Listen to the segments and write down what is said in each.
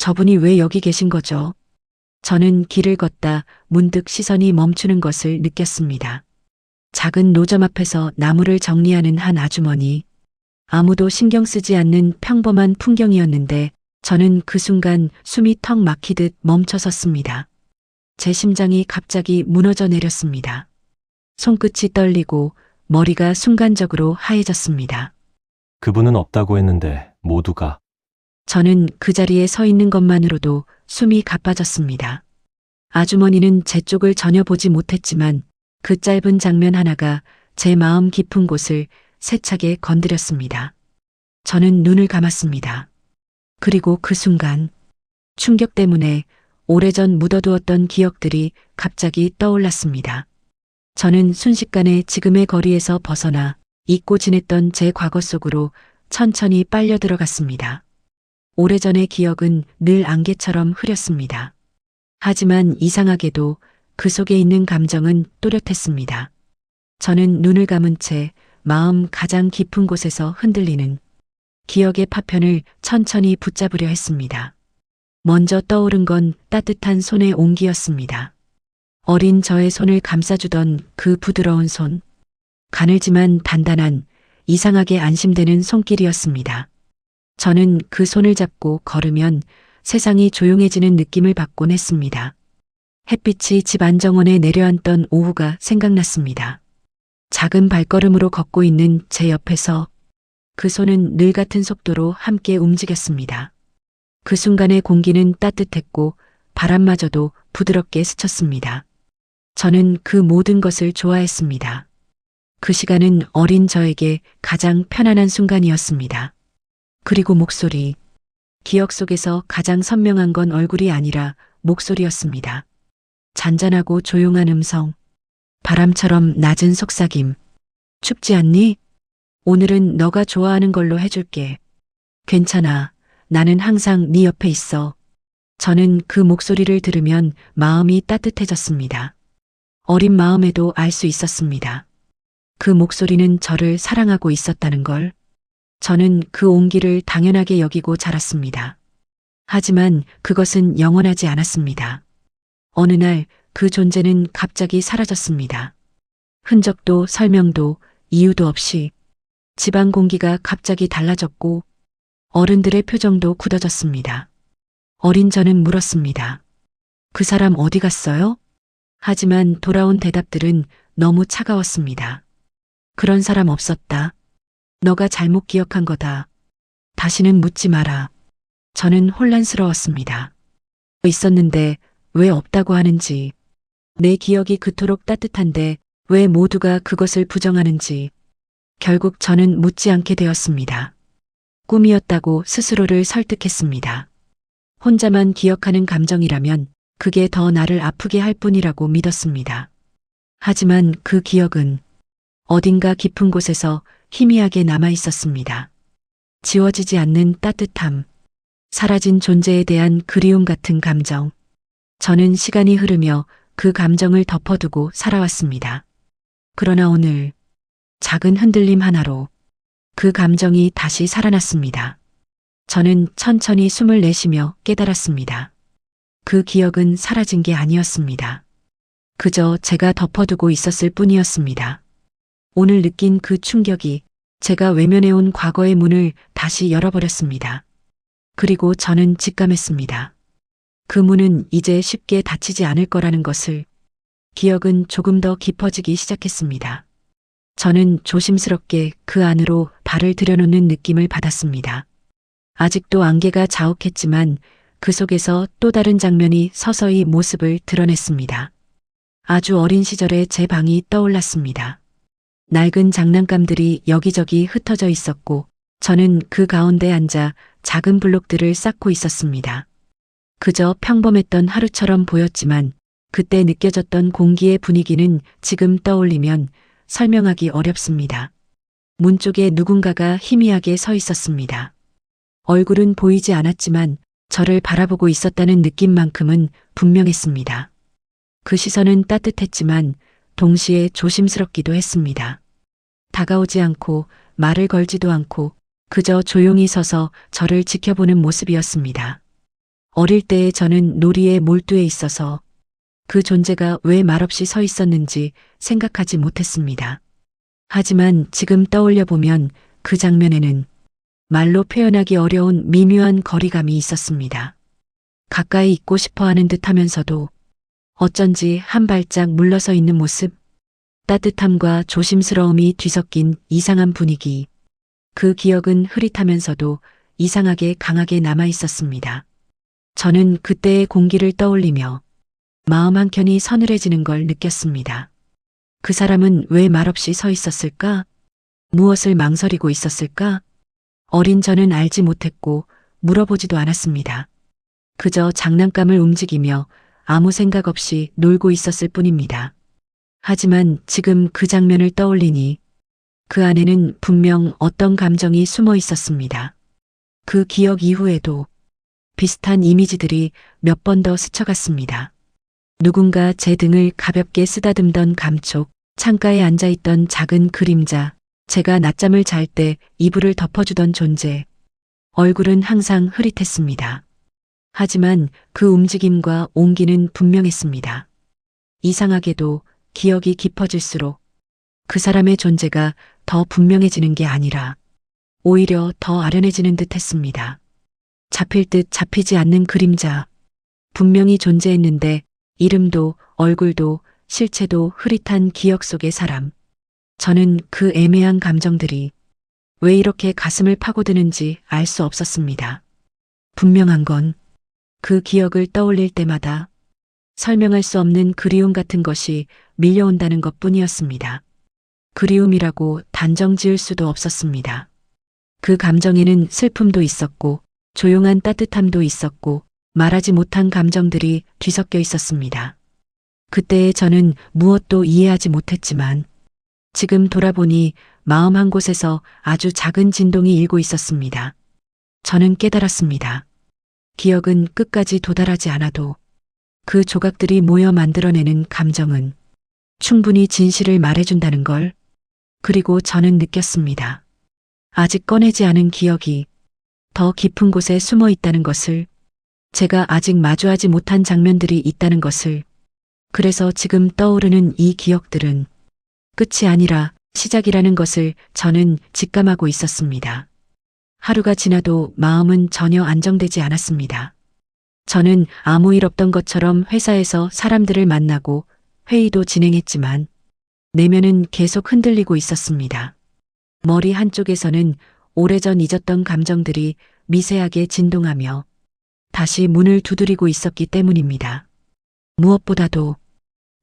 저분이 왜 여기 계신 거죠? 저는 길을 걷다 문득 시선이 멈추는 것을 느꼈습니다. 작은 노점 앞에서 나무를 정리하는 한 아주머니. 아무도 신경 쓰지 않는 평범한 풍경이었는데 저는 그 순간 숨이 턱 막히듯 멈춰 섰습니다. 제 심장이 갑자기 무너져 내렸습니다. 손끝이 떨리고 머리가 순간적으로 하얘졌습니다. 그분은 없다고 했는데 모두가. 저는 그 자리에 서 있는 것만으로도 숨이 가빠졌습니다. 아주머니는 제 쪽을 전혀 보지 못했지만 그 짧은 장면 하나가 제 마음 깊은 곳을 세차게 건드렸습니다. 저는 눈을 감았습니다. 그리고 그 순간 충격 때문에 오래전 묻어두었던 기억들이 갑자기 떠올랐습니다. 저는 순식간에 지금의 거리에서 벗어나 잊고 지냈던 제 과거 속으로 천천히 빨려 들어갔습니다. 오래전의 기억은 늘 안개처럼 흐렸습니다. 하지만 이상하게도 그 속에 있는 감정은 또렷했습니다. 저는 눈을 감은 채 마음 가장 깊은 곳에서 흔들리는 기억의 파편을 천천히 붙잡으려 했습니다. 먼저 떠오른 건 따뜻한 손의 온기였습니다. 어린 저의 손을 감싸주던 그 부드러운 손. 가늘지만 단단한, 이상하게 안심되는 손길이었습니다. 저는 그 손을 잡고 걸으면 세상이 조용해지는 느낌을 받곤 했습니다. 햇빛이 집 안정원에 내려앉던 오후가 생각났습니다. 작은 발걸음으로 걷고 있는 제 옆에서 그 손은 늘 같은 속도로 함께 움직였습니다. 그 순간의 공기는 따뜻했고 바람마저도 부드럽게 스쳤습니다. 저는 그 모든 것을 좋아했습니다. 그 시간은 어린 저에게 가장 편안한 순간이었습니다. 그리고 목소리. 기억 속에서 가장 선명한 건 얼굴이 아니라 목소리였습니다. 잔잔하고 조용한 음성. 바람처럼 낮은 속삭임. 춥지 않니? 오늘은 너가 좋아하는 걸로 해줄게. 괜찮아. 나는 항상 네 옆에 있어. 저는 그 목소리를 들으면 마음이 따뜻해졌습니다. 어린 마음에도 알 수 있었습니다. 그 목소리는 저를 사랑하고 있었다는 걸. 저는 그 온기를 당연하게 여기고 자랐습니다. 하지만 그것은 영원하지 않았습니다. 어느 날 그 존재는 갑자기 사라졌습니다. 흔적도 설명도 이유도 없이 집안 공기가 갑자기 달라졌고 어른들의 표정도 굳어졌습니다. 어린 저는 물었습니다. 그 사람 어디 갔어요? 하지만 돌아온 대답들은 너무 차가웠습니다. 그런 사람 없었다. 너가 잘못 기억한 거다. 다시는 묻지 마라. 저는 혼란스러웠습니다. 있었는데 왜 없다고 하는지, 내 기억이 그토록 따뜻한데 왜 모두가 그것을 부정하는지, 결국 저는 묻지 않게 되었습니다. 꿈이었다고 스스로를 설득했습니다. 혼자만 기억하는 감정이라면 그게 더 나를 아프게 할 뿐이라고 믿었습니다. 하지만 그 기억은 어딘가 깊은 곳에서 희미하게 남아 있었습니다. 지워지지 않는 따뜻함, 사라진 존재에 대한 그리움 같은 감정. 저는 시간이 흐르며 그 감정을 덮어두고 살아왔습니다. 그러나 오늘 작은 흔들림 하나로 그 감정이 다시 살아났습니다. 저는 천천히 숨을 내쉬며 깨달았습니다. 그 기억은 사라진 게 아니었습니다. 그저 제가 덮어두고 있었을 뿐이었습니다. 오늘 느낀 그 충격이 제가 외면해온 과거의 문을 다시 열어버렸습니다. 그리고 저는 직감했습니다. 그 문은 이제 쉽게 닫히지 않을 거라는 것을. 기억은 조금 더 깊어지기 시작했습니다. 저는 조심스럽게 그 안으로 발을 들여놓는 느낌을 받았습니다. 아직도 안개가 자욱했지만 그 속에서 또 다른 장면이 서서히 모습을 드러냈습니다. 아주 어린 시절의 제 방이 떠올랐습니다. 낡은 장난감들이 여기저기 흩어져 있었고 저는 그 가운데 앉아 작은 블록들을 쌓고 있었습니다. 그저 평범했던 하루처럼 보였지만 그때 느껴졌던 공기의 분위기는 지금 떠올리면 설명하기 어렵습니다. 문 쪽에 누군가가 희미하게 서 있었습니다. 얼굴은 보이지 않았지만 저를 바라보고 있었다는 느낌만큼은 분명했습니다. 그 시선은 따뜻했지만 동시에 조심스럽기도 했습니다. 다가오지 않고 말을 걸지도 않고 그저 조용히 서서 저를 지켜보는 모습이었습니다. 어릴 때의 저는 놀이에 몰두해 있어서 그 존재가 왜 말없이 서 있었는지 생각하지 못했습니다. 하지만 지금 떠올려 보면 그 장면에는 말로 표현하기 어려운 미묘한 거리감이 있었습니다. 가까이 있고 싶어 하는 듯 하면서도 어쩐지 한 발짝 물러서 있는 모습, 따뜻함과 조심스러움이 뒤섞인 이상한 분위기. 그 기억은 흐릿하면서도 이상하게 강하게 남아 있었습니다. 저는 그때의 공기를 떠올리며 마음 한켠이 서늘해지는 걸 느꼈습니다. 그 사람은 왜 말없이 서 있었을까? 무엇을 망설이고 있었을까? 어린 저는 알지 못했고 물어보지도 않았습니다. 그저 장난감을 움직이며 아무 생각 없이 놀고 있었을 뿐입니다. 하지만 지금 그 장면을 떠올리니 그 안에는 분명 어떤 감정이 숨어 있었습니다. 그 기억 이후에도 비슷한 이미지들이 몇 번 더 스쳐갔습니다. 누군가 제 등을 가볍게 쓰다듬던 감촉, 창가에 앉아있던 작은 그림자, 제가 낮잠을 잘 때 이불을 덮어주던 존재, 얼굴은 항상 흐릿했습니다. 하지만 그 움직임과 온기는 분명했습니다. 이상하게도 기억이 깊어질수록 그 사람의 존재가 더 분명해지는 게 아니라 오히려 더 아련해지는 듯 했습니다. 잡힐 듯 잡히지 않는 그림자, 분명히 존재했는데 이름도 얼굴도 실체도 흐릿한 기억 속의 사람. 저는 그 애매한 감정들이 왜 이렇게 가슴을 파고드는지 알 수 없었습니다. 분명한 건 그 기억을 떠올릴 때마다 설명할 수 없는 그리움 같은 것이 밀려온다는 것 뿐이었습니다. 그리움이라고 단정 지을 수도 없었습니다. 그 감정에는 슬픔도 있었고 조용한 따뜻함도 있었고 말하지 못한 감정들이 뒤섞여 있었습니다. 그때의 저는 무엇도 이해하지 못했지만 지금 돌아보니 마음 한 곳에서 아주 작은 진동이 일고 있었습니다. 저는 깨달았습니다. 기억은 끝까지 도달하지 않아도 그 조각들이 모여 만들어내는 감정은 충분히 진실을 말해준다는 걸. 그리고 저는 느꼈습니다. 아직 꺼내지 않은 기억이 더 깊은 곳에 숨어 있다는 것을, 제가 아직 마주하지 못한 장면들이 있다는 것을. 그래서 지금 떠오르는 이 기억들은 끝이 아니라 시작이라는 것을 저는 직감하고 있었습니다. 하루가 지나도 마음은 전혀 안정되지 않았습니다. 저는 아무 일 없던 것처럼 회사에서 사람들을 만나고 회의도 진행했지만 내면은 계속 흔들리고 있었습니다. 머리 한쪽에서는 오래전 잊었던 감정들이 미세하게 진동하며 다시 문을 두드리고 있었기 때문입니다. 무엇보다도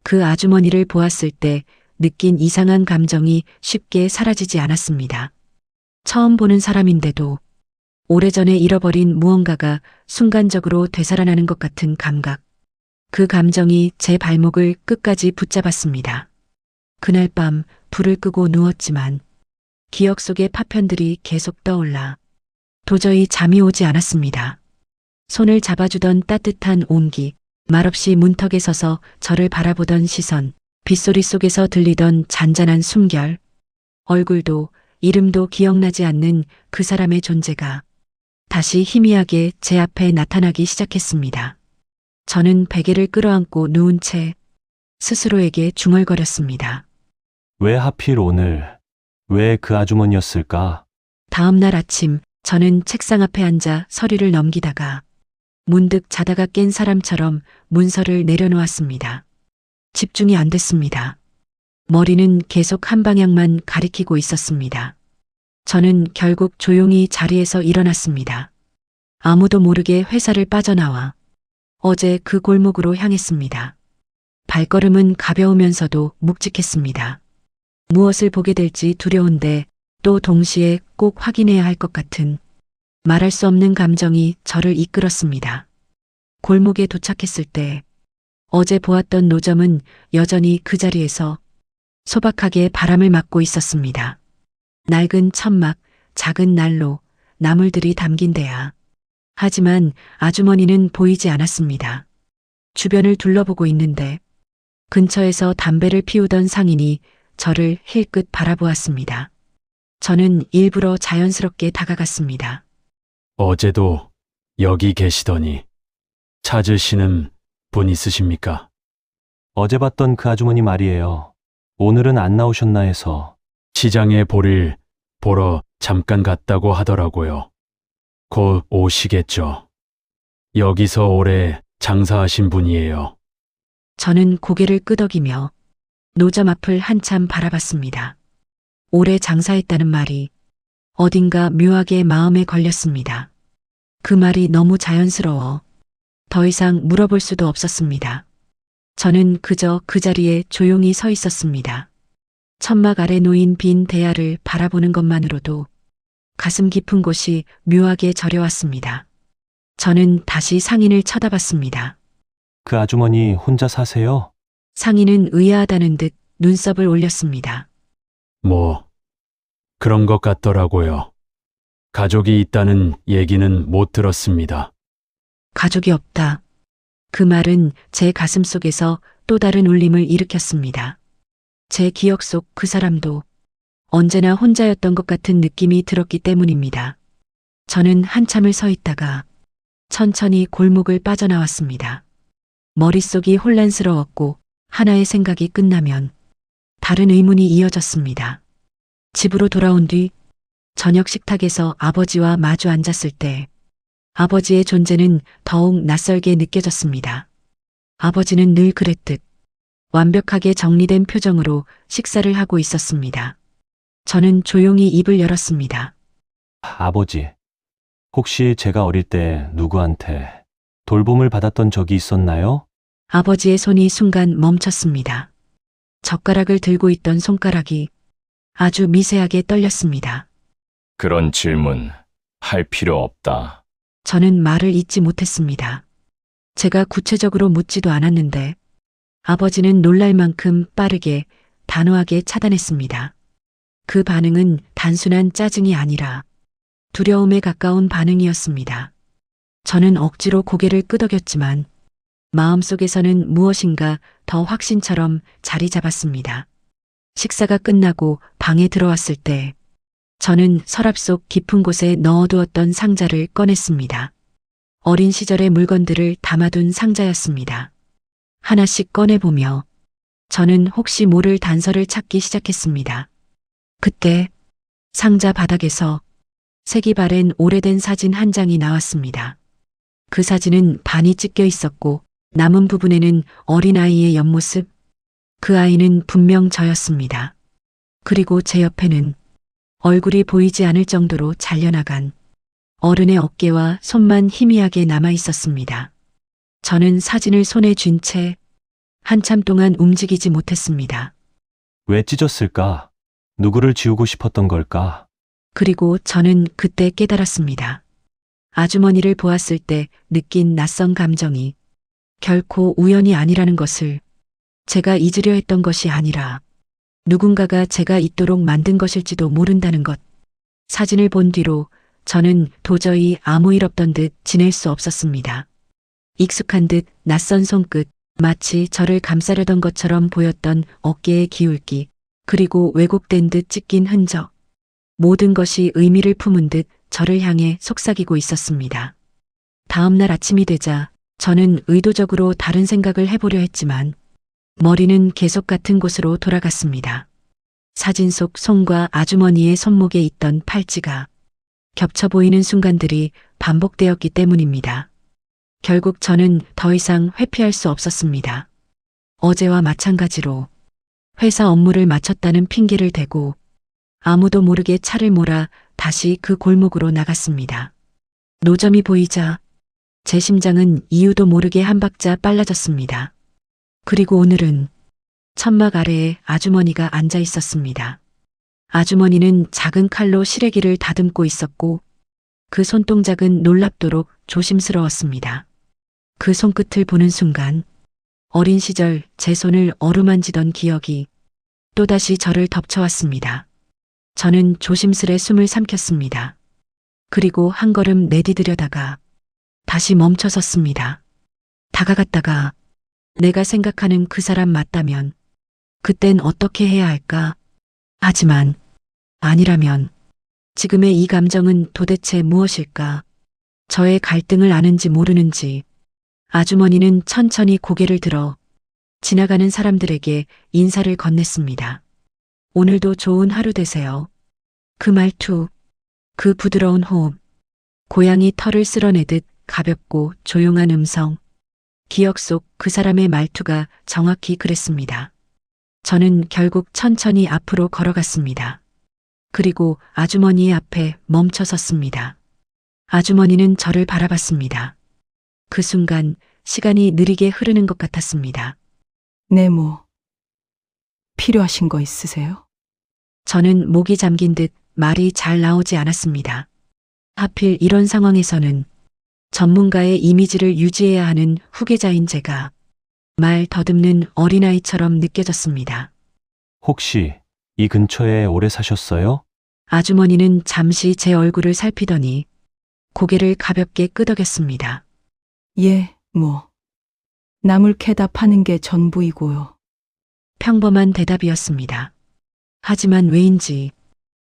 그 아주머니를 보았을 때 느낀 이상한 감정이 쉽게 사라지지 않았습니다. 처음 보는 사람인데도 오래전에 잃어버린 무언가가 순간적으로 되살아나는 것 같은 감각. 그 감정이 제 발목을 끝까지 붙잡았습니다. 그날 밤 불을 끄고 누웠지만 기억 속의 파편들이 계속 떠올라 도저히 잠이 오지 않았습니다. 손을 잡아주던 따뜻한 온기, 말없이 문턱에 서서 저를 바라보던 시선, 빗소리 속에서 들리던 잔잔한 숨결, 얼굴도 이름도 기억나지 않는 그 사람의 존재가 다시 희미하게 제 앞에 나타나기 시작했습니다. 저는 베개를 끌어안고 누운 채 스스로에게 중얼거렸습니다. 왜 하필 오늘, 왜 그 아주머니였을까? 다음 날 아침 저는 책상 앞에 앉아 서류를 넘기다가 문득 자다가 깬 사람처럼 문서를 내려놓았습니다. 집중이 안 됐습니다. 머리는 계속 한 방향만 가리키고 있었습니다. 저는 결국 조용히 자리에서 일어났습니다. 아무도 모르게 회사를 빠져나와 어제 그 골목으로 향했습니다. 발걸음은 가벼우면서도 묵직했습니다. 무엇을 보게 될지 두려운데 또 동시에 꼭 확인해야 할 것 같은 말할 수 없는 감정이 저를 이끌었습니다. 골목에 도착했을 때 어제 보았던 노점은 여전히 그 자리에서 소박하게 바람을 맞고 있었습니다. 낡은 천막, 작은 난로, 나물들이 담긴 데야. 하지만 아주머니는 보이지 않았습니다. 주변을 둘러보고 있는데 근처에서 담배를 피우던 상인이 저를 힐끗 바라보았습니다. 저는 일부러 자연스럽게 다가갔습니다. 어제도 여기 계시더니 찾으시는 분 있으십니까? 어제 봤던 그 아주머니 말이에요. 오늘은 안 나오셨나 해서. 시장에 볼일 보러 잠깐 갔다고 하더라고요. 곧 오시겠죠. 여기서 오래 장사하신 분이에요. 저는 고개를 끄덕이며 노점 앞을 한참 바라봤습니다. 오래 장사했다는 말이 어딘가 묘하게 마음에 걸렸습니다. 그 말이 너무 자연스러워 더 이상 물어볼 수도 없었습니다. 저는 그저 그 자리에 조용히 서 있었습니다. 천막 아래 놓인 빈 대야를 바라보는 것만으로도 가슴 깊은 곳이 묘하게 저려왔습니다. 저는 다시 상인을 쳐다봤습니다. 그 아주머니 혼자 사세요? 상인은 의아하다는 듯 눈썹을 올렸습니다. 뭐, 그런 것 같더라고요. 가족이 있다는 얘기는 못 들었습니다. 가족이 없다. 그 말은 제 가슴 속에서 또 다른 울림을 일으켰습니다. 제 기억 속 그 사람도 언제나 혼자였던 것 같은 느낌이 들었기 때문입니다. 저는 한참을 서 있다가 천천히 골목을 빠져나왔습니다. 머릿속이 혼란스러웠고 하나의 생각이 끝나면 다른 의문이 이어졌습니다. 집으로 돌아온 뒤 저녁 식탁에서 아버지와 마주 앉았을 때 아버지의 존재는 더욱 낯설게 느껴졌습니다. 아버지는 늘 그랬듯 완벽하게 정리된 표정으로 식사를 하고 있었습니다. 저는 조용히 입을 열었습니다. 아버지, 혹시 제가 어릴 때 누구한테 돌봄을 받았던 적이 있었나요? 아버지의 손이 순간 멈췄습니다. 젓가락을 들고 있던 손가락이 아주 미세하게 떨렸습니다. 그런 질문 할 필요 없다. 저는 말을 잇지 못했습니다. 제가 구체적으로 묻지도 않았는데 아버지는 놀랄 만큼 빠르게 단호하게 차단했습니다. 그 반응은 단순한 짜증이 아니라 두려움에 가까운 반응이었습니다. 저는 억지로 고개를 끄덕였지만 마음속에서는 무엇인가 더 확신처럼 자리 잡았습니다. 식사가 끝나고 방에 들어왔을 때 저는 서랍 속 깊은 곳에 넣어두었던 상자를 꺼냈습니다. 어린 시절의 물건들을 담아둔 상자였습니다. 하나씩 꺼내보며 저는 혹시 모를 단서를 찾기 시작했습니다. 그때 상자 바닥에서 색이 바랜 오래된 사진 한 장이 나왔습니다. 그 사진은 반이 찢겨 있었고 남은 부분에는 어린아이의 옆모습, 그 아이는 분명 저였습니다. 그리고 제 옆에는 얼굴이 보이지 않을 정도로 잘려나간 어른의 어깨와 손만 희미하게 남아 있었습니다. 저는 사진을 손에 쥔 채 한참 동안 움직이지 못했습니다. 왜 찢었을까? 누구를 지우고 싶었던 걸까? 그리고 저는 그때 깨달았습니다. 아주머니를 보았을 때 느낀 낯선 감정이 결코 우연이 아니라는 것을, 제가 잊으려 했던 것이 아니라 누군가가 제가 잊도록 만든 것일지도 모른다는 것. 사진을 본 뒤로 저는 도저히 아무 일 없던 듯 지낼 수 없었습니다. 익숙한 듯 낯선 손끝, 마치 저를 감싸려던 것처럼 보였던 어깨의 기울기, 그리고 왜곡된 듯 찢긴 흔적. 모든 것이 의미를 품은 듯 저를 향해 속삭이고 있었습니다. 다음 날 아침이 되자 저는 의도적으로 다른 생각을 해보려 했지만 머리는 계속 같은 곳으로 돌아갔습니다. 사진 속 손과 아주머니의 손목에 있던 팔찌가 겹쳐 보이는 순간들이 반복되었기 때문입니다. 결국 저는 더 이상 회피할 수 없었습니다. 어제와 마찬가지로 회사 업무를 마쳤다는 핑계를 대고 아무도 모르게 차를 몰아 다시 그 골목으로 나갔습니다. 노점이 보이자 제 심장은 이유도 모르게 한 박자 빨라졌습니다. 그리고 오늘은 천막 아래에 아주머니가 앉아 있었습니다. 아주머니는 작은 칼로 시래기를 다듬고 있었고 그 손동작은 놀랍도록 조심스러웠습니다. 그 손끝을 보는 순간 어린 시절 제 손을 어루만지던 기억이 또다시 저를 덮쳐왔습니다. 저는 조심스레 숨을 삼켰습니다. 그리고 한 걸음 내디디려다가 다시 멈춰섰습니다. 다가갔다가 내가 생각하는 그 사람 맞다면 그땐 어떻게 해야 할까? 하지만 아니라면 지금의 이 감정은 도대체 무엇일까? 저의 갈등을 아는지 모르는지 아주머니는 천천히 고개를 들어 지나가는 사람들에게 인사를 건넸습니다. 오늘도 좋은 하루 되세요. 그 말투, 그 부드러운 호흡, 고양이 털을 쓸어내듯 가볍고 조용한 음성, 기억 속 그 사람의 말투가 정확히 그랬습니다. 저는 결국 천천히 앞으로 걸어갔습니다. 그리고 아주머니의 앞에 멈춰 섰습니다. 아주머니는 저를 바라봤습니다. 그 순간 시간이 느리게 흐르는 것 같았습니다. 네, 뭐 필요하신 거 있으세요? 저는 목이 잠긴 듯 말이 잘 나오지 않았습니다. 하필 이런 상황에서는 전문가의 이미지를 유지해야 하는 후계자인 제가 말 더듬는 어린아이처럼 느껴졌습니다. 혹시 이 근처에 오래 사셨어요? 아주머니는 잠시 제 얼굴을 살피더니 고개를 가볍게 끄덕였습니다. 예, 뭐 나물 캐다 파는 게 전부이고요. 평범한 대답이었습니다. 하지만 왜인지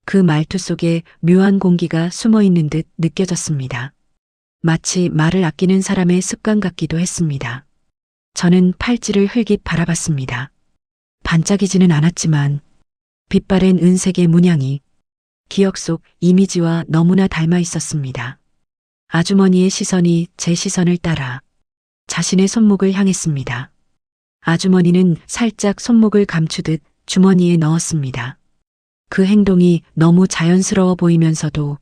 그 말투 속에 묘한 공기가 숨어 있는 듯 느껴졌습니다. 마치 말을 아끼는 사람의 습관 같기도 했습니다. 저는 팔찌를 흘깃 바라봤습니다. 반짝이지는 않았지만 빛바랜 은색의 문양이 기억 속 이미지와 너무나 닮아 있었습니다. 아주머니의 시선이 제 시선을 따라 자신의 손목을 향했습니다. 아주머니는 살짝 손목을 감추듯 주머니에 넣었습니다. 그 행동이 너무 자연스러워 보이면서도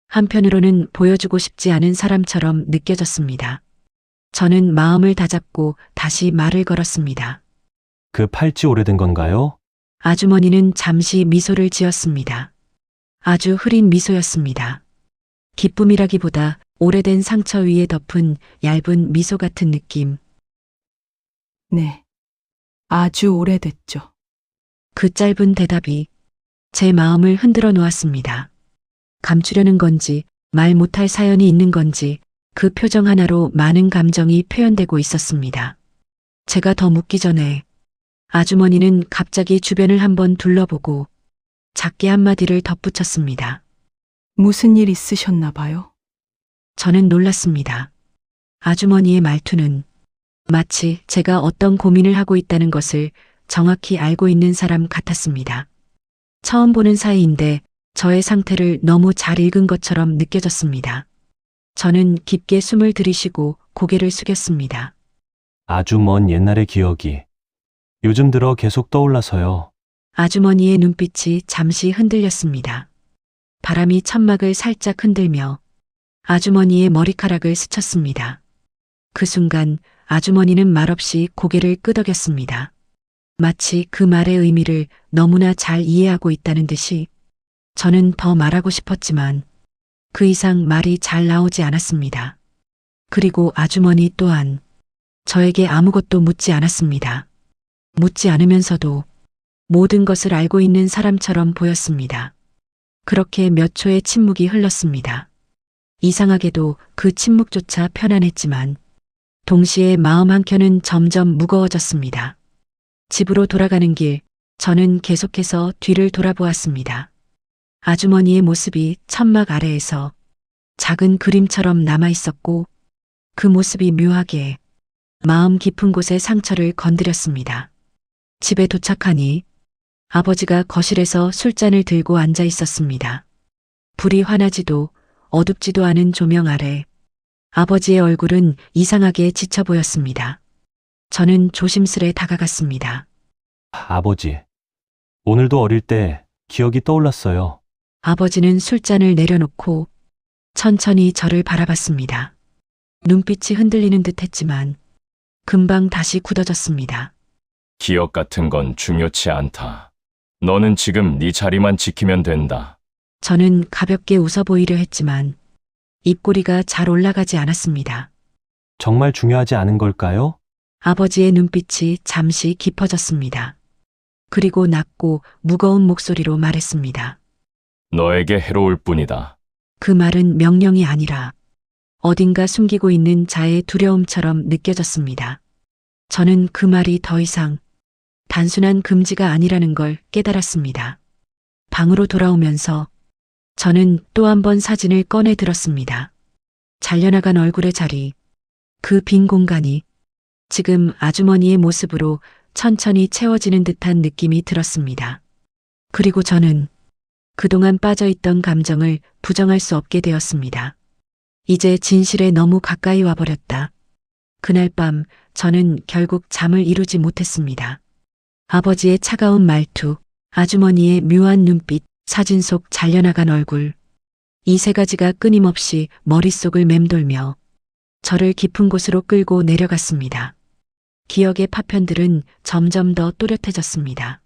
한편으로는 보여주고 싶지 않은 사람처럼 느껴졌습니다. 저는 마음을 다잡고 다시 말을 걸었습니다. 그 팔찌 오래된 건가요? 아주머니는 잠시 미소를 지었습니다. 아주 흐린 미소였습니다. 기쁨이라기보다 오래된 상처 위에 덮은 얇은 미소 같은 느낌. 네, 아주 오래됐죠. 그 짧은 대답이 제 마음을 흔들어 놓았습니다. 감추려는 건지 말 못할 사연이 있는 건지 그 표정 하나로 많은 감정이 표현되고 있었습니다. 제가 더 묻기 전에 아주머니는 갑자기 주변을 한번 둘러보고 작게 한마디를 덧붙였습니다. 무슨 일 있으셨나 봐요? 저는 놀랐습니다. 아주머니의 말투는 마치 제가 어떤 고민을 하고 있다는 것을 정확히 알고 있는 사람 같았습니다. 처음 보는 사이인데 저의 상태를 너무 잘 읽은 것처럼 느껴졌습니다. 저는 깊게 숨을 들이쉬고 고개를 숙였습니다. 아주 먼 옛날의 기억이 요즘 들어 계속 떠올라서요. 아주머니의 눈빛이 잠시 흔들렸습니다. 바람이 천막을 살짝 흔들며 아주머니의 머리카락을 스쳤습니다. 그 순간 아주머니는 말없이 고개를 끄덕였습니다. 마치 그 말의 의미를 너무나 잘 이해하고 있다는 듯이 저는 더 말하고 싶었지만 그 이상 말이 잘 나오지 않았습니다. 그리고 아주머니 또한 저에게 아무것도 묻지 않았습니다. 묻지 않으면서도 모든 것을 알고 있는 사람처럼 보였습니다. 그렇게 몇 초의 침묵이 흘렀습니다. 이상하게도 그 침묵조차 편안했지만 동시에 마음 한켠은 점점 무거워졌습니다. 집으로 돌아가는 길, 저는 계속해서 뒤를 돌아보았습니다. 아주머니의 모습이 천막 아래에서 작은 그림처럼 남아 있었고 그 모습이 묘하게 마음 깊은 곳의 상처를 건드렸습니다. 집에 도착하니 아버지가 거실에서 술잔을 들고 앉아 있었습니다. 불이 환하지도 어둡지도 않은 조명 아래 아버지의 얼굴은 이상하게 지쳐 보였습니다. 저는 조심스레 다가갔습니다. 아버지, 오늘도 어릴 때 기억이 떠올랐어요. 아버지는 술잔을 내려놓고 천천히 저를 바라봤습니다. 눈빛이 흔들리는 듯 했지만 금방 다시 굳어졌습니다. 기억 같은 건 중요치 않다. 너는 지금 네 자리만 지키면 된다. 저는 가볍게 웃어 보이려 했지만 입꼬리가 잘 올라가지 않았습니다. 정말 중요하지 않은 걸까요? 아버지의 눈빛이 잠시 깊어졌습니다. 그리고 낮고 무거운 목소리로 말했습니다. 너에게 해로울 뿐이다. 그 말은 명령이 아니라 어딘가 숨기고 있는 자의 두려움처럼 느껴졌습니다. 저는 그 말이 더 이상 단순한 금지가 아니라는 걸 깨달았습니다. 방으로 돌아오면서 저는 또 한 번 사진을 꺼내 들었습니다. 잘려나간 얼굴의 자리, 그 빈 공간이 지금 아주머니의 모습으로 천천히 채워지는 듯한 느낌이 들었습니다. 그리고 저는 그동안 빠져있던 감정을 부정할 수 없게 되었습니다. 이제 진실에 너무 가까이 와버렸다. 그날 밤 저는 결국 잠을 이루지 못했습니다. 아버지의 차가운 말투, 아주머니의 묘한 눈빛, 사진 속 잘려나간 얼굴. 이 세 가지가 끊임없이 머릿속을 맴돌며 저를 깊은 곳으로 끌고 내려갔습니다. 기억의 파편들은 점점 더 또렷해졌습니다.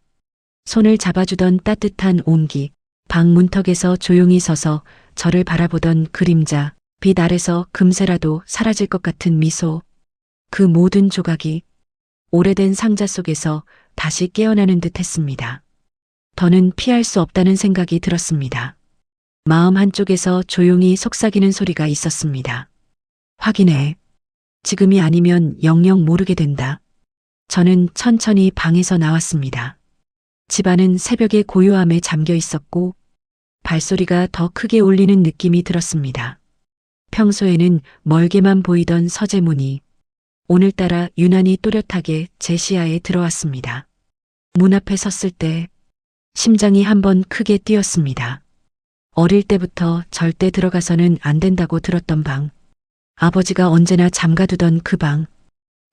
손을 잡아주던 따뜻한 온기, 방 문턱에서 조용히 서서 저를 바라보던 그림자, 빛 아래서 금세라도 사라질 것 같은 미소. 그 모든 조각이 오래된 상자 속에서 다시 깨어나는 듯 했습니다. 더는 피할 수 없다는 생각이 들었습니다. 마음 한쪽에서 조용히 속삭이는 소리가 있었습니다. 확인해. 지금이 아니면 영영 모르게 된다. 저는 천천히 방에서 나왔습니다. 집안은 새벽의 고요함에 잠겨 있었고 발소리가 더 크게 울리는 느낌이 들었습니다. 평소에는 멀게만 보이던 서재문이 오늘따라 유난히 또렷하게 제 시야에 들어왔습니다. 문 앞에 섰을 때 심장이 한번 크게 뛰었습니다. 어릴 때부터 절대 들어가서는 안 된다고 들었던 방. 아버지가 언제나 잠가두던 그 방.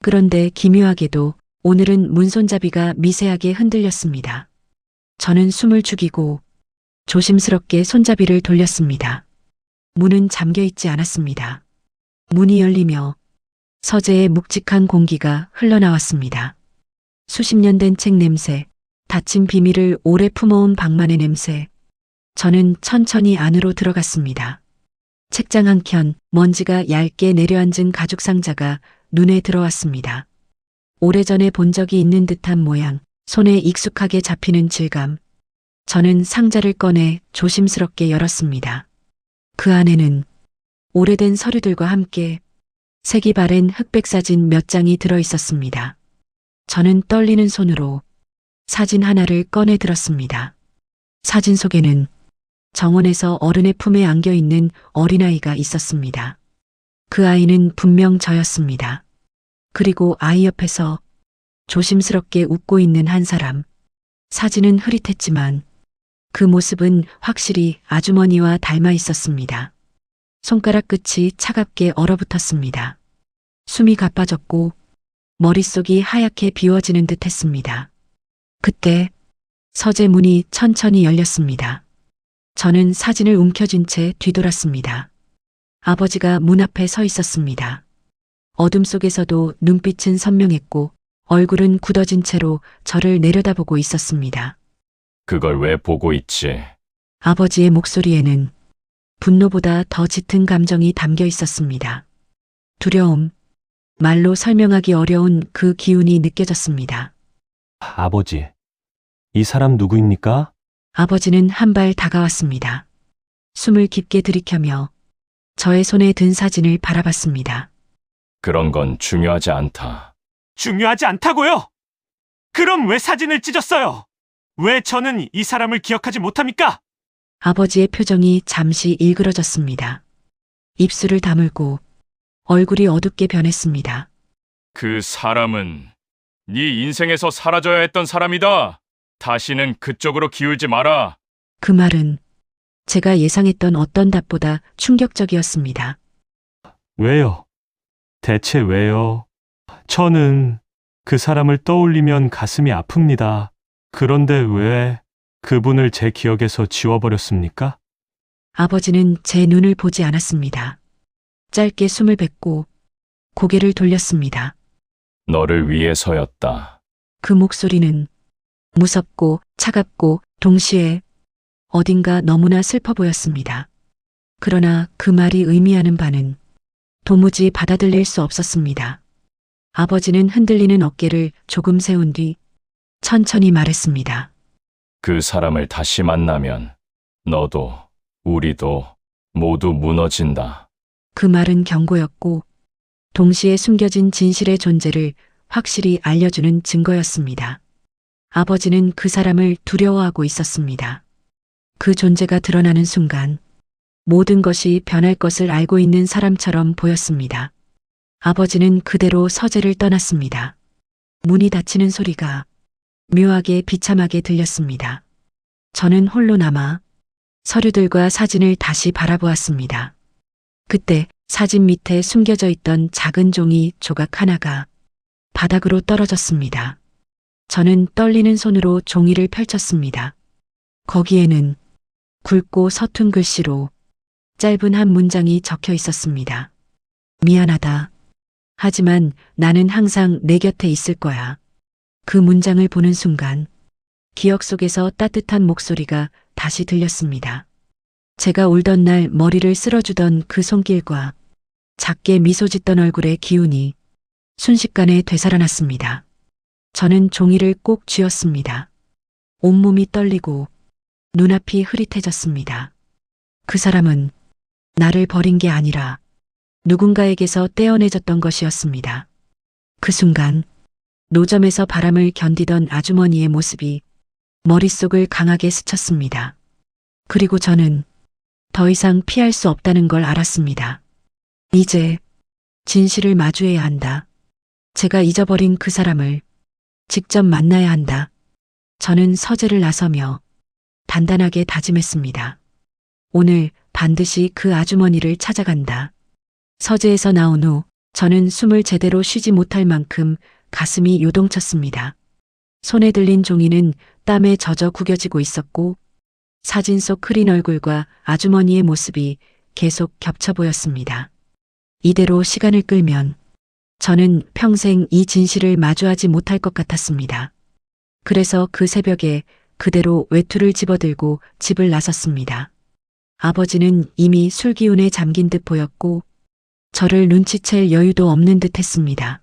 그런데 기묘하게도 오늘은 문손잡이가 미세하게 흔들렸습니다. 저는 숨을 죽이고 조심스럽게 손잡이를 돌렸습니다. 문은 잠겨 있지 않았습니다. 문이 열리며 서재의 묵직한 공기가 흘러나왔습니다. 수십 년 된 책 냄새, 닫힌 비밀을 오래 품어온 방만의 냄새. 저는 천천히 안으로 들어갔습니다. 책장 한켠 먼지가 얇게 내려앉은 가죽 상자가 눈에 들어왔습니다. 오래전에 본 적이 있는 듯한 모양, 손에 익숙하게 잡히는 질감. 저는 상자를 꺼내 조심스럽게 열었습니다. 그 안에는 오래된 서류들과 함께 색이 바랜 흑백 사진 몇 장이 들어 있었습니다. 저는 떨리는 손으로 사진 하나를 꺼내 들었습니다. 사진 속에는 정원에서 어른의 품에 안겨 있는 어린아이가 있었습니다. 그 아이는 분명 저였습니다. 그리고 아이 옆에서 조심스럽게 웃고 있는 한 사람. 사진은 흐릿했지만 그 모습은 확실히 아주머니와 닮아 있었습니다. 손가락 끝이 차갑게 얼어붙었습니다. 숨이 가빠졌고 머릿속이 하얗게 비워지는 듯 했습니다. 그때 서재 문이 천천히 열렸습니다. 저는 사진을 움켜쥔 채 뒤돌았습니다. 아버지가 문 앞에 서 있었습니다. 어둠 속에서도 눈빛은 선명했고 얼굴은 굳어진 채로 저를 내려다보고 있었습니다. 그걸 왜 보고 있지? 아버지의 목소리에는 분노보다 더 짙은 감정이 담겨 있었습니다. 두려움, 말로 설명하기 어려운 그 기운이 느껴졌습니다. 아버지, 이 사람 누구입니까? 아버지는 한 발 다가왔습니다. 숨을 깊게 들이켜며 저의 손에 든 사진을 바라봤습니다. 그런 건 중요하지 않다. 중요하지 않다고요? 그럼 왜 사진을 찢었어요? 왜 저는 이 사람을 기억하지 못합니까? 아버지의 표정이 잠시 일그러졌습니다. 입술을 다물고 얼굴이 어둡게 변했습니다. 그 사람은 네 인생에서 사라져야 했던 사람이다. 다시는 그쪽으로 기울지 마라. 그 말은 제가 예상했던 어떤 답보다 충격적이었습니다. 왜요? 대체 왜요? 저는 그 사람을 떠올리면 가슴이 아픕니다. 그런데 왜 그분을 제 기억에서 지워버렸습니까? 아버지는 제 눈을 보지 않았습니다. 짧게 숨을 뱉고 고개를 돌렸습니다. 너를 위해서였다. 그 목소리는 무섭고 차갑고 동시에 어딘가 너무나 슬퍼 보였습니다. 그러나 그 말이 의미하는 바는 도무지 받아들일 수 없었습니다. 아버지는 흔들리는 어깨를 조금 세운 뒤 천천히 말했습니다. 그 사람을 다시 만나면 너도 우리도 모두 무너진다. 그 말은 경고였고 동시에 숨겨진 진실의 존재를 확실히 알려주는 증거였습니다. 아버지는 그 사람을 두려워하고 있었습니다. 그 존재가 드러나는 순간 모든 것이 변할 것을 알고 있는 사람처럼 보였습니다. 아버지는 그대로 서재를 떠났습니다. 문이 닫히는 소리가 묘하게 비참하게 들렸습니다. 저는 홀로 남아 서류들과 사진을 다시 바라보았습니다. 그때 사진 밑에 숨겨져 있던 작은 종이 조각 하나가 바닥으로 떨어졌습니다. 저는 떨리는 손으로 종이를 펼쳤습니다. 거기에는 굵고 서툰 글씨로 짧은 한 문장이 적혀 있었습니다. 미안하다. 하지만 나는 항상 내 곁에 있을 거야. 그 문장을 보는 순간 기억 속에서 따뜻한 목소리가 다시 들렸습니다. 제가 울던 날 머리를 쓸어주던 그 손길과 작게 미소 짓던 얼굴의 기운이 순식간에 되살아났습니다. 저는 종이를 꼭 쥐었습니다. 온몸이 떨리고 눈앞이 흐릿해졌습니다. 그 사람은 나를 버린 게 아니라 누군가에게서 떼어내졌던 것이었습니다. 그 순간 노점에서 바람을 견디던 아주머니의 모습이 머릿속을 강하게 스쳤습니다. 그리고 저는 더 이상 피할 수 없다는 걸 알았습니다. 이제 진실을 마주해야 한다. 제가 잊어버린 그 사람을 직접 만나야 한다. 저는 서재를 나서며 단단하게 다짐했습니다. 오늘 반드시 그 아주머니를 찾아간다. 서재에서 나온 후 저는 숨을 제대로 쉬지 못할 만큼 가슴이 요동쳤습니다. 손에 들린 종이는 땀에 젖어 구겨지고 있었고 사진 속 흐린 얼굴과 아주머니의 모습이 계속 겹쳐 보였습니다. 이대로 시간을 끌면 저는 평생 이 진실을 마주하지 못할 것 같았습니다. 그래서 그 새벽에 그대로 외투를 집어들고 집을 나섰습니다. 아버지는 이미 술 기운에 잠긴 듯 보였고 저를 눈치챌 여유도 없는 듯 했습니다.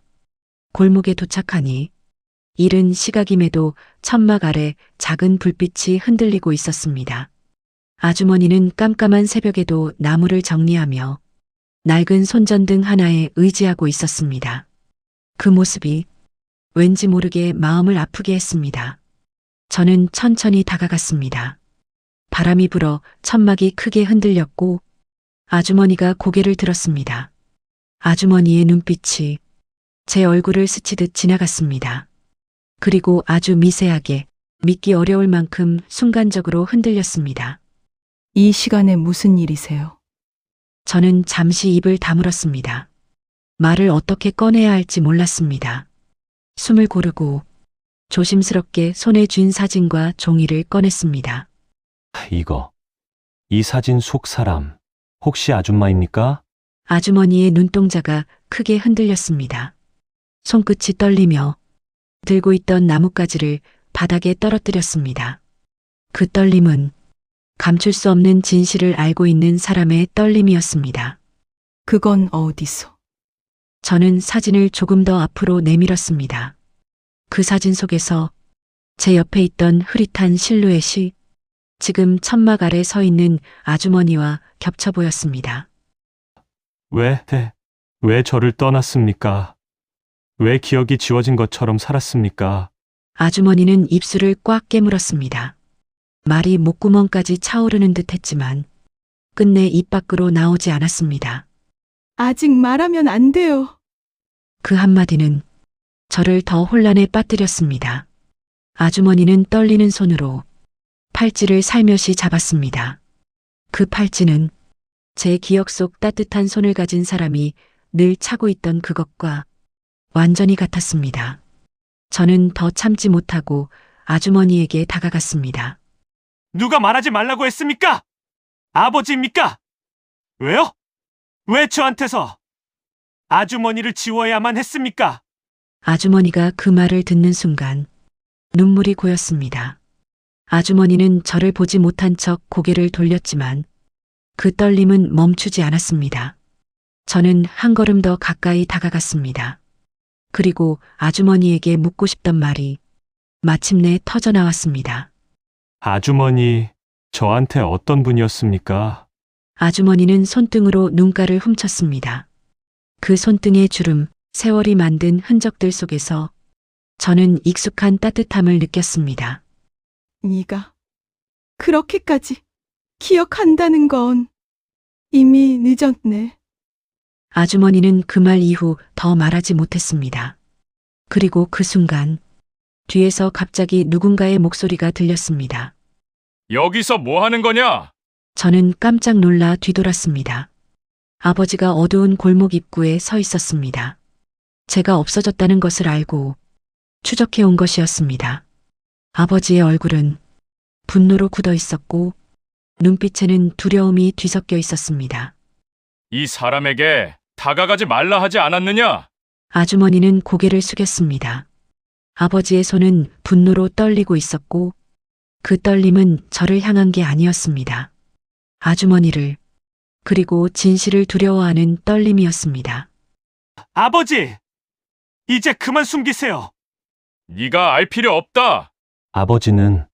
골목에 도착하니 이른 시각임에도 천막 아래 작은 불빛이 흔들리고 있었습니다. 아주머니는 깜깜한 새벽에도 나무를 정리하며 낡은 손전등 하나에 의지하고 있었습니다. 그 모습이 왠지 모르게 마음을 아프게 했습니다. 저는 천천히 다가갔습니다. 바람이 불어 천막이 크게 흔들렸고 아주머니가 고개를 들었습니다. 아주머니의 눈빛이 제 얼굴을 스치듯 지나갔습니다. 그리고 아주 미세하게 믿기 어려울 만큼 순간적으로 흔들렸습니다. 이 시간에 무슨 일이세요? 저는 잠시 입을 다물었습니다. 말을 어떻게 꺼내야 할지 몰랐습니다. 숨을 고르고 조심스럽게 손에 쥔 사진과 종이를 꺼냈습니다. 이 사진 속 사람, 혹시 아줌마입니까? 아주머니의 눈동자가 크게 흔들렸습니다. 손끝이 떨리며 들고 있던 나뭇가지를 바닥에 떨어뜨렸습니다. 그 떨림은 감출 수 없는 진실을 알고 있는 사람의 떨림이었습니다. 그건 어디서? 저는 사진을 조금 더 앞으로 내밀었습니다. 그 사진 속에서 제 옆에 있던 흐릿한 실루엣이 지금 천막 아래 서 있는 아주머니와 겹쳐 보였습니다. 왜 저를 떠났습니까? 왜 기억이 지워진 것처럼 살았습니까? 아주머니는 입술을 꽉 깨물었습니다. 말이 목구멍까지 차오르는 듯 했지만 끝내 입 밖으로 나오지 않았습니다. 아직 말하면 안 돼요. 그 한마디는 저를 더 혼란에 빠뜨렸습니다. 아주머니는 떨리는 손으로 팔찌를 살며시 잡았습니다. 그 팔찌는 제 기억 속 따뜻한 손을 가진 사람이 늘 차고 있던 그것과 완전히 같았습니다. 저는 더 참지 못하고 아주머니에게 다가갔습니다. 누가 말하지 말라고 했습니까? 아버지입니까? 왜요? 왜 저한테서 아주머니를 지워야만 했습니까? 아주머니가 그 말을 듣는 순간 눈물이 고였습니다. 아주머니는 저를 보지 못한 척 고개를 돌렸지만 그 떨림은 멈추지 않았습니다. 저는 한 걸음 더 가까이 다가갔습니다. 그리고 아주머니에게 묻고 싶던 말이 마침내 터져나왔습니다. 아주머니, 저한테 어떤 분이었습니까? 아주머니는 손등으로 눈가를 훔쳤습니다. 그 손등의 주름, 세월이 만든 흔적들 속에서 저는 익숙한 따뜻함을 느꼈습니다. 네가 그렇게까지 기억한다는 건 이미 늦었네. 아주머니는 그 말 이후 더 말하지 못했습니다. 그리고 그 순간 뒤에서 갑자기 누군가의 목소리가 들렸습니다. 여기서 뭐 하는 거냐? 저는 깜짝 놀라 뒤돌았습니다. 아버지가 어두운 골목 입구에 서 있었습니다. 제가 없어졌다는 것을 알고 추적해 온 것이었습니다. 아버지의 얼굴은 분노로 굳어 있었고 눈빛에는 두려움이 뒤섞여 있었습니다. 이 사람에게 다가가지 말라 하지 않았느냐? 아주머니는 고개를 숙였습니다. 아버지의 손은 분노로 떨리고 있었고 그 떨림은 저를 향한 게 아니었습니다. 아주머니를 그리고 진실을 두려워하는 떨림이었습니다. 아버지! 이제 그만 숨기세요. 네가 알 필요 없다. 아버지는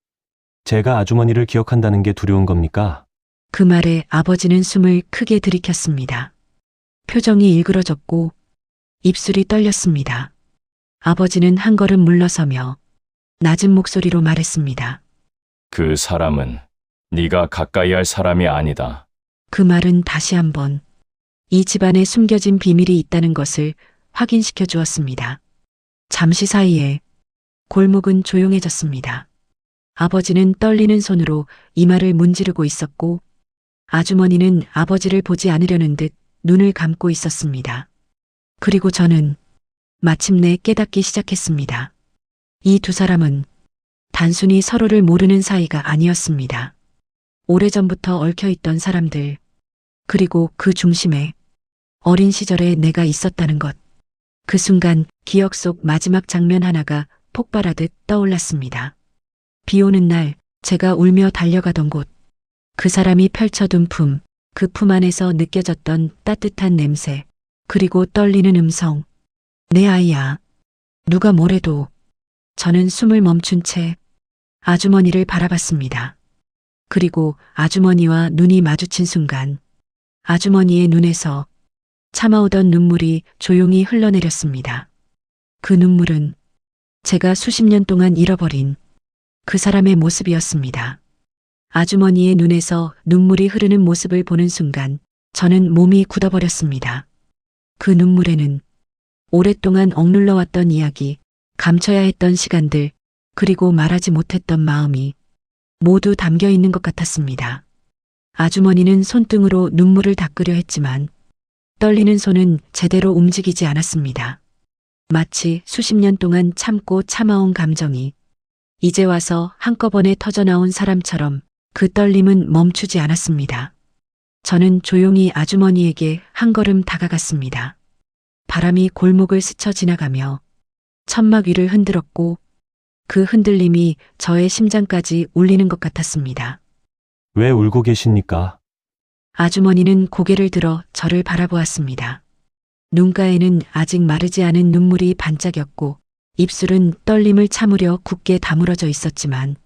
제가 아주머니를 기억한다는 게 두려운 겁니까? 그 말에 아버지는 숨을 크게 들이켰습니다. 표정이 일그러졌고 입술이 떨렸습니다. 아버지는 한 걸음 물러서며 낮은 목소리로 말했습니다. 그 사람은 네가 가까이 할 사람이 아니다. 그 말은 다시 한번 이 집안에 숨겨진 비밀이 있다는 것을 확인시켜 주었습니다. 잠시 사이에 골목은 조용해졌습니다. 아버지는 떨리는 손으로 이마를 문지르고 있었고 아주머니는 아버지를 보지 않으려는 듯 눈을 감고 있었습니다. 그리고 저는 마침내 깨닫기 시작했습니다. 이 두 사람은 단순히 서로를 모르는 사이가 아니었습니다. 오래전부터 얽혀있던 사람들, 그리고 그 중심에 어린 시절에 내가 있었다는 것. 그 순간 기억 속 마지막 장면 하나가 폭발하듯 떠올랐습니다. 비 오는 날 제가 울며 달려가던 곳. 그 사람이 펼쳐둔 품, 그 품 안에서 느껴졌던 따뜻한 냄새, 그리고 떨리는 음성. 내 아이야. 누가 뭐래도. 저는 숨을 멈춘 채 아주머니를 바라봤습니다. 그리고 아주머니와 눈이 마주친 순간 아주머니의 눈에서 참아오던 눈물이 조용히 흘러내렸습니다. 그 눈물은 제가 수십 년 동안 잃어버린 그 사람의 모습이었습니다. 아주머니의 눈에서 눈물이 흐르는 모습을 보는 순간 저는 몸이 굳어버렸습니다. 그 눈물에는 오랫동안 억눌러왔던 이야기, 감춰야 했던 시간들, 그리고 말하지 못했던 마음이 모두 담겨 있는 것 같았습니다. 아주머니는 손등으로 눈물을 닦으려 했지만 떨리는 손은 제대로 움직이지 않았습니다. 마치 수십 년 동안 참고 참아온 감정이 이제 와서 한꺼번에 터져나온 사람처럼 그 떨림은 멈추지 않았습니다. 저는 조용히 아주머니에게 한 걸음 다가갔습니다. 바람이 골목을 스쳐 지나가며 천막 위를 흔들었고 그 흔들림이 저의 심장까지 울리는 것 같았습니다. 왜 울고 계십니까? 아주머니는 고개를 들어 저를 바라보았습니다. 눈가에는 아직 마르지 않은 눈물이 반짝였고 입술은 떨림을 참으려 굳게 다물어져 있었지만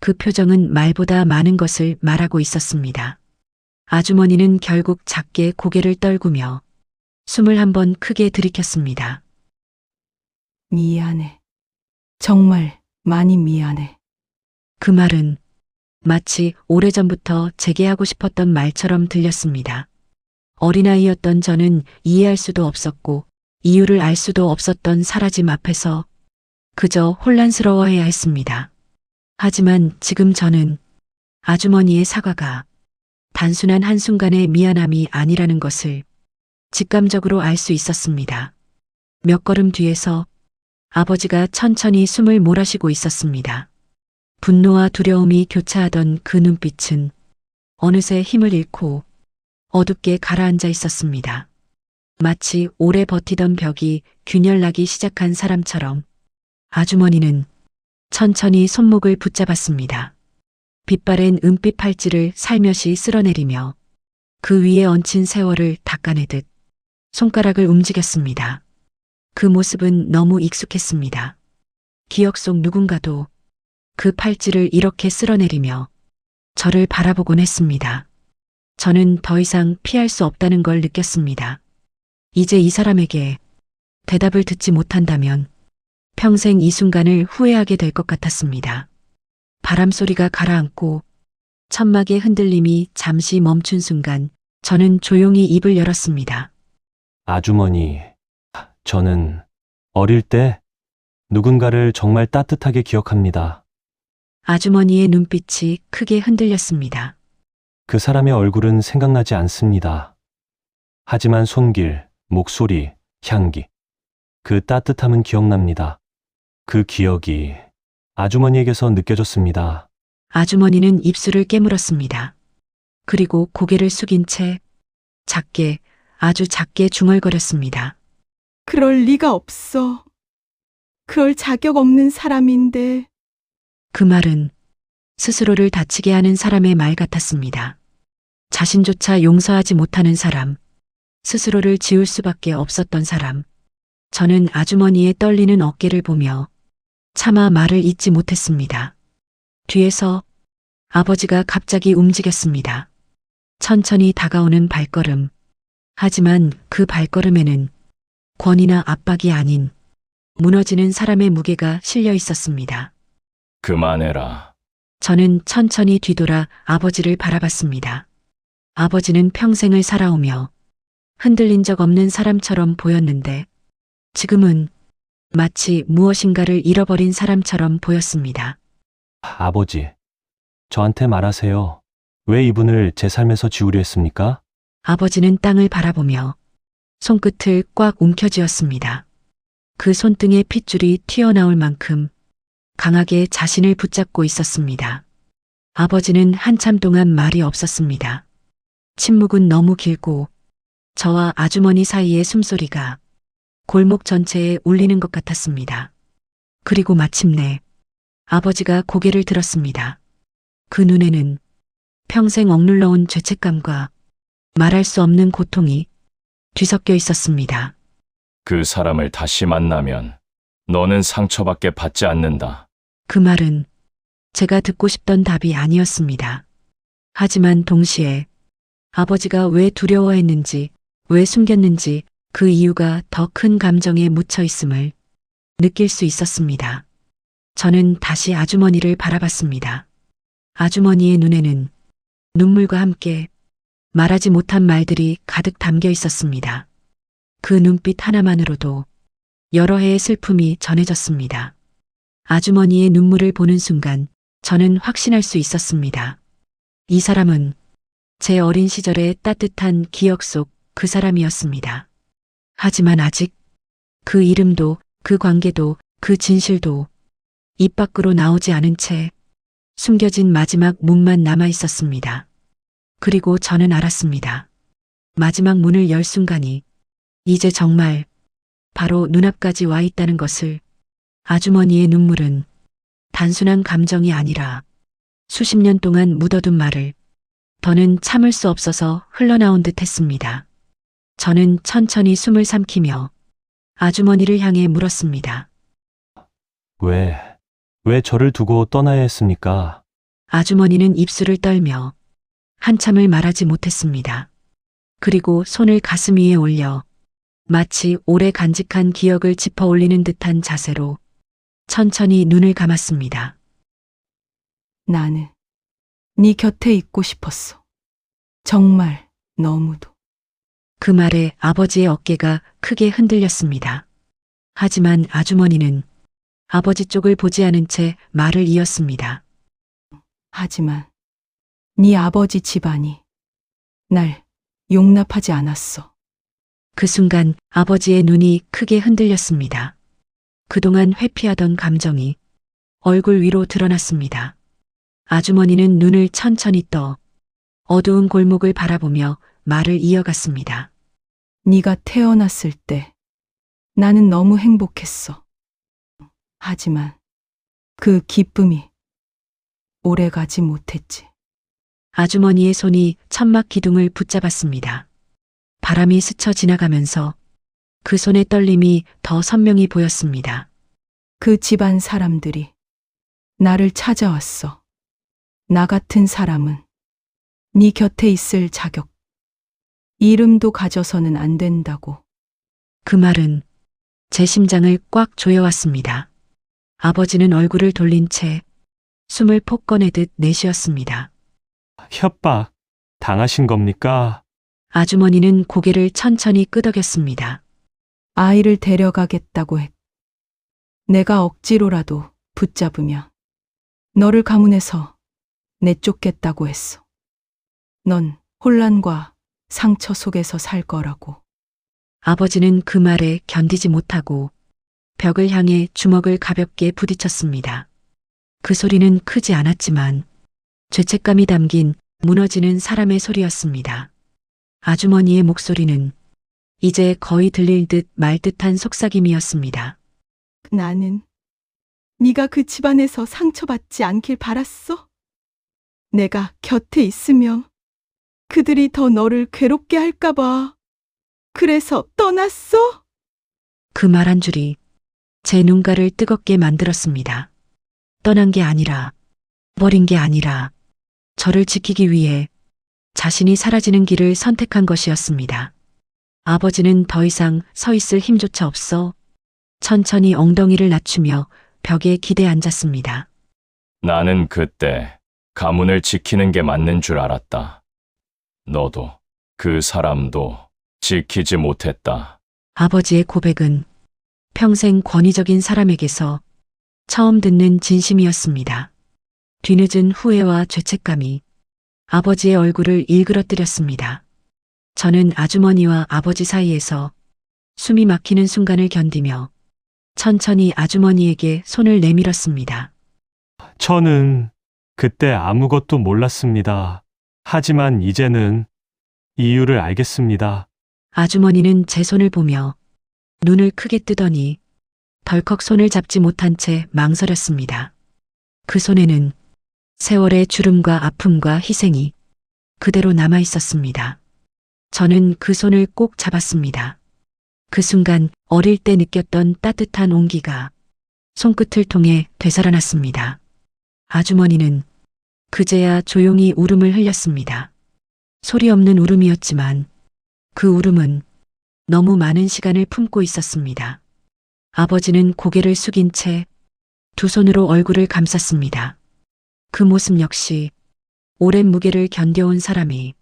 그 표정은 말보다 많은 것을 말하고 있었습니다. 아주머니는 결국 작게 고개를 떨구며 숨을 한번 크게 들이켰습니다. 미안해. 정말 많이 미안해. 그 말은 마치 오래전부터 제게 하고 싶었던 말처럼 들렸습니다. 어린아이였던 저는 이해할 수도 없었고 이유를 알 수도 없었던 사라짐 앞에서 그저 혼란스러워해야 했습니다. 하지만 지금 저는 아주머니의 사과가 단순한 한순간의 미안함이 아니라는 것을 직감적으로 알 수 있었습니다. 몇 걸음 뒤에서 아버지가 천천히 숨을 몰아쉬고 있었습니다. 분노와 두려움이 교차하던 그 눈빛은 어느새 힘을 잃고 어둡게 가라앉아 있었습니다. 마치 오래 버티던 벽이 균열나기 시작한 사람처럼 아주머니는 천천히 손목을 붙잡았습니다. 빛바랜 은빛 팔찌를 살며시 쓸어내리며 그 위에 얹힌 세월을 닦아내듯 손가락을 움직였습니다. 그 모습은 너무 익숙했습니다. 기억 속 누군가도 그 팔찌를 이렇게 쓸어내리며 저를 바라보곤 했습니다. 저는 더 이상 피할 수 없다는 걸 느꼈습니다. 이제 이 사람에게 대답을 듣지 못한다면 평생 이 순간을 후회하게 될 것 같았습니다. 바람 소리가 가라앉고 천막의 흔들림이 잠시 멈춘 순간 저는 조용히 입을 열었습니다. 아주머니, 저는 어릴 때 누군가를 정말 따뜻하게 기억합니다. 아주머니의 눈빛이 크게 흔들렸습니다. 그 사람의 얼굴은 생각나지 않습니다. 하지만 손길, 목소리, 향기, 그 따뜻함은 기억납니다. 그 기억이 아주머니에게서 느껴졌습니다. 아주머니는 입술을 깨물었습니다. 그리고 고개를 숙인 채 작게, 아주 작게 중얼거렸습니다. 그럴 리가 없어. 그럴 자격 없는 사람인데. 그 말은 스스로를 다치게 하는 사람의 말 같았습니다. 자신조차 용서하지 못하는 사람, 스스로를 지울 수밖에 없었던 사람. 저는 아주머니의 떨리는 어깨를 보며 차마 말을 잇지 못했습니다. 뒤에서 아버지가 갑자기 움직였습니다. 천천히 다가오는 발걸음. 하지만 그 발걸음에는 권위나 압박이 아닌 무너지는 사람의 무게가 실려 있었습니다. 그만해라. 저는 천천히 뒤돌아 아버지를 바라봤습니다. 아버지는 평생을 살아오며 흔들린 적 없는 사람처럼 보였는데 지금은 마치 무엇인가를 잃어버린 사람처럼 보였습니다. 아버지, 저한테 말하세요. 왜 이분을 제 삶에서 지우려 했습니까? 아버지는 땅을 바라보며 손끝을 꽉 움켜쥐었습니다. 그 손등에 핏줄이 튀어나올 만큼 강하게 자신을 붙잡고 있었습니다. 아버지는 한참 동안 말이 없었습니다. 침묵은 너무 길고 저와 아주머니 사이의 숨소리가 골목 전체에 울리는 것 같았습니다. 그리고 마침내 아버지가 고개를 들었습니다. 그 눈에는 평생 억눌러온 죄책감과 말할 수 없는 고통이 뒤섞여 있었습니다. 그 사람을 다시 만나면 너는 상처밖에 받지 않는다. 그 말은 제가 듣고 싶던 답이 아니었습니다. 하지만 동시에 아버지가 왜 두려워했는지, 왜 숨겼는지 그 이유가 더 큰 감정에 묻혀 있음을 느낄 수 있었습니다. 저는 다시 아주머니를 바라봤습니다. 아주머니의 눈에는 눈물과 함께 말하지 못한 말들이 가득 담겨 있었습니다. 그 눈빛 하나만으로도 여러 해의 슬픔이 전해졌습니다. 아주머니의 눈물을 보는 순간 저는 확신할 수 있었습니다. 이 사람은 제 어린 시절의 따뜻한 기억 속 그 사람이었습니다. 하지만 아직 그 이름도, 그 관계도, 그 진실도 입 밖으로 나오지 않은 채 숨겨진 마지막 문만 남아 있었습니다. 그리고 저는 알았습니다. 마지막 문을 열 순간이 이제 정말 바로 눈앞까지 와 있다는 것을. 아주머니의 눈물은 단순한 감정이 아니라 수십 년 동안 묻어둔 말을 더는 참을 수 없어서 흘러나온 듯 했습니다. 저는 천천히 숨을 삼키며 아주머니를 향해 물었습니다. 왜 저를 두고 떠나야 했습니까? 아주머니는 입술을 떨며 한참을 말하지 못했습니다. 그리고 손을 가슴 위에 올려 마치 오래 간직한 기억을 짚어 올리는 듯한 자세로 천천히 눈을 감았습니다. 나는 네 곁에 있고 싶었어. 정말 너무도. 그 말에 아버지의 어깨가 크게 흔들렸습니다. 하지만 아주머니는 아버지 쪽을 보지 않은 채 말을 이었습니다. 하지만 네 아버지 집안이 날 용납하지 않았어. 그 순간 아버지의 눈이 크게 흔들렸습니다. 그동안 회피하던 감정이 얼굴 위로 드러났습니다. 아주머니는 눈을 천천히 떠 어두운 골목을 바라보며 말을 이어갔습니다. 네가 태어났을 때 나는 너무 행복했어. 하지만 그 기쁨이 오래가지 못했지. 아주머니의 손이 천막 기둥을 붙잡았습니다. 바람이 스쳐 지나가면서 그 손의 떨림이 더 선명히 보였습니다. 그 집안 사람들이 나를 찾아왔어. 나 같은 사람은 네 곁에 있을 자격, 이름도 가져서는 안 된다고. 그 말은 제 심장을 꽉 조여왔습니다. 아버지는 얼굴을 돌린 채 숨을 폭 꺼내듯 내쉬었습니다. 협박 당하신 겁니까? 아주머니는 고개를 천천히 끄덕였습니다. 아이를 데려가겠다고 했. 내가 억지로라도 붙잡으면 너를 가문에서 내쫓겠다고 했어. 넌 혼란과 상처 속에서 살 거라고. 아버지는 그 말에 견디지 못하고 벽을 향해 주먹을 가볍게 부딪혔습니다. 그 소리는 크지 않았지만 죄책감이 담긴 무너지는 사람의 소리였습니다. 아주머니의 목소리는 이제 거의 들릴 듯 말 듯한 속삭임이었습니다. 나는 네가 그 집안에서 상처받지 않길 바랐어. 내가 곁에 있으면 그들이 더 너를 괴롭게 할까 봐. 그래서 떠났어? 그 말 한 줄이 제 눈가를 뜨겁게 만들었습니다. 떠난 게 아니라, 버린 게 아니라, 저를 지키기 위해 자신이 사라지는 길을 선택한 것이었습니다. 아버지는 더 이상 서 있을 힘조차 없어 천천히 엉덩이를 낮추며 벽에 기대 앉았습니다. 나는 그때 가문을 지키는 게 맞는 줄 알았다. 너도 그 사람도 지키지 못했다. 아버지의 고백은 평생 권위적인 사람에게서 처음 듣는 진심이었습니다. 뒤늦은 후회와 죄책감이 아버지의 얼굴을 일그러뜨렸습니다. 저는 아주머니와 아버지 사이에서 숨이 막히는 순간을 견디며 천천히 아주머니에게 손을 내밀었습니다. 저는 그때 아무것도 몰랐습니다. 하지만 이제는 이유를 알겠습니다. 아주머니는 제 손을 보며 눈을 크게 뜨더니 덜컥 손을 잡지 못한 채 망설였습니다. 그 손에는 세월의 주름과 아픔과 희생이 그대로 남아 있었습니다. 저는 그 손을 꼭 잡았습니다. 그 순간 어릴 때 느꼈던 따뜻한 온기가 손끝을 통해 되살아났습니다. 아주머니는 그제야 조용히 울음을 흘렸습니다. 소리 없는 울음이었지만 그 울음은 너무 많은 시간을 품고 있었습니다. 아버지는 고개를 숙인 채 두 손으로 얼굴을 감쌌습니다. 그 모습 역시 오랜 무게를 견뎌온 사람이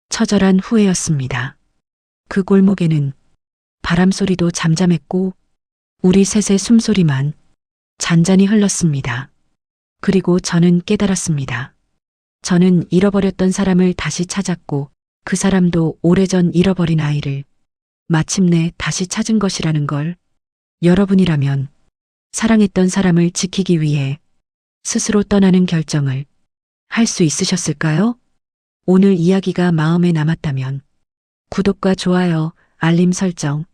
처절한 후회였습니다. 그 골목에는 바람 소리도 잠잠했고 우리 셋의 숨소리만 잔잔히 흘렀습니다. 그리고 저는 깨달았습니다. 저는 잃어버렸던 사람을 다시 찾았고 그 사람도 오래전 잃어버린 아이를 마침내 다시 찾은 것이라는 걸. 여러분이라면 사랑했던 사람을 지키기 위해 스스로 떠나는 결정을 할 수 있으셨을까요? 오늘 이야기가 마음에 남았다면 구독과 좋아요, 알림 설정,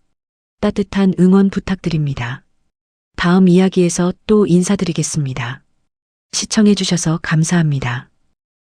따뜻한 응원 부탁드립니다. 다음 이야기에서 또 인사드리겠습니다. 시청해주셔서 감사합니다.